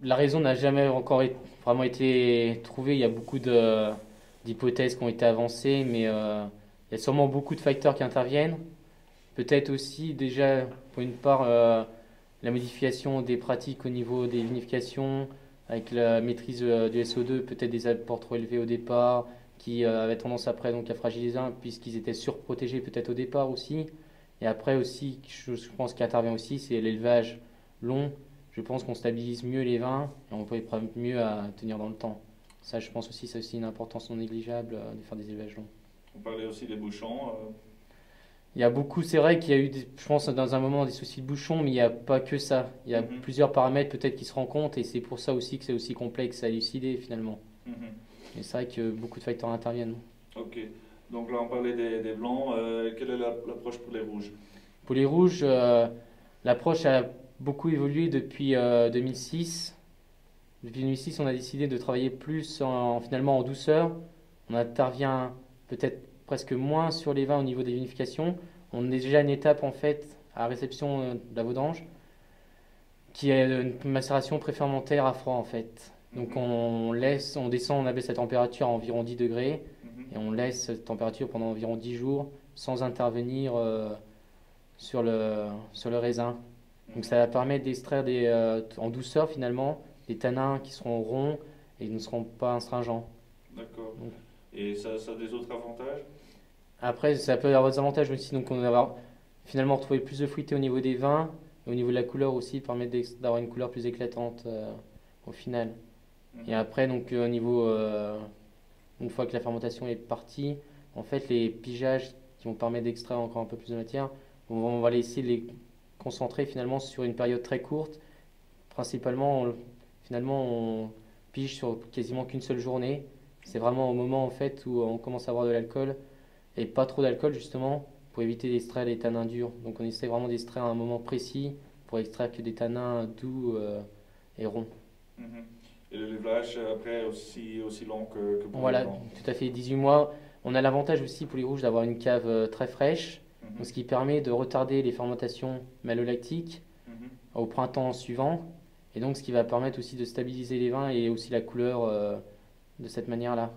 La raison n'a jamais encore vraiment été trouvée. Il y a beaucoup d'hypothèses qui ont été avancées, mais il y a sûrement beaucoup de facteurs qui interviennent. Peut-être aussi déjà, pour une part, la modification des pratiques au niveau des vinifications, avec la maîtrise du SO2, peut-être des apports trop élevés au départ, qui avaient tendance après donc à fragiliser un, puisqu'ils étaient surprotégés peut-être au départ aussi. Et après aussi, je pense qui intervient aussi, c'est l'élevage long. Je pense qu'on stabilise mieux les vins et on peut être mieux à tenir dans le temps. Ça, je pense aussi, c'est aussi une importance non négligeable de faire des élevages longs. On parlait aussi des bouchons. Il y a beaucoup, c'est vrai qu'il y a eu, je pense, dans un moment des soucis de bouchon, mais il n'y a pas que ça. Il y a Mhm, plusieurs paramètres peut-être qui se rencontrent et c'est pour ça aussi que c'est aussi complexe à élucider finalement. mhm. Et c'est vrai que beaucoup de facteurs interviennent. Ok. Donc là, on parlait des blancs. Quelle est l'approche pour les rouges? Pour les rouges, l'approche a beaucoup évolué depuis 2006. Depuis 2006, on a décidé de travailler plus finalement en douceur. On intervient peut-être presque moins sur les vins au niveau des vinifications. On est déjà à une étape en fait à réception de la vendange qui est une macération préfermentaire à froid en fait. Donc Mhm, on descend, on abaisse la température à environ 10 degrés mhm, et on laisse cette température pendant environ 10 jours sans intervenir sur le raisin. Donc mhm. ça va permettre d'extraire en douceur finalement des tanins qui seront ronds et ne seront pas astringents. D'accord. Donc, Et ça a des autres avantages? après, ça peut avoir des avantages aussi. Donc on va finalement retrouver plus de fruité au niveau des vins et au niveau de la couleur aussi, permettre d'avoir une couleur plus éclatante au final. Et Mhm, après, donc au niveau, une fois que la fermentation est partie, en fait, les pigeages qui vont permettre d'extraire encore un peu plus de matière, on va essayer de les concentrer finalement sur une période très courte. Principalement, finalement, on pige sur quasiment qu'une seule journée. C'est vraiment au moment en fait où on commence à avoir de l'alcool et pas trop d'alcool justement pour éviter d'extraire les tanins durs. Donc on essaie vraiment d'extraire à un moment précis pour extraire que des tanins doux et ronds. mhm. Et le levage, après, aussi long que pour les Voilà, blancs. tout à fait 18 mois. On a l'avantage aussi pour les rouges d'avoir une cave très fraîche, donc Mhm, ce qui permet de retarder les fermentations malolactiques mhm. au printemps suivant, et donc ce qui va permettre aussi de stabiliser les vins et aussi la couleur de cette manière-là.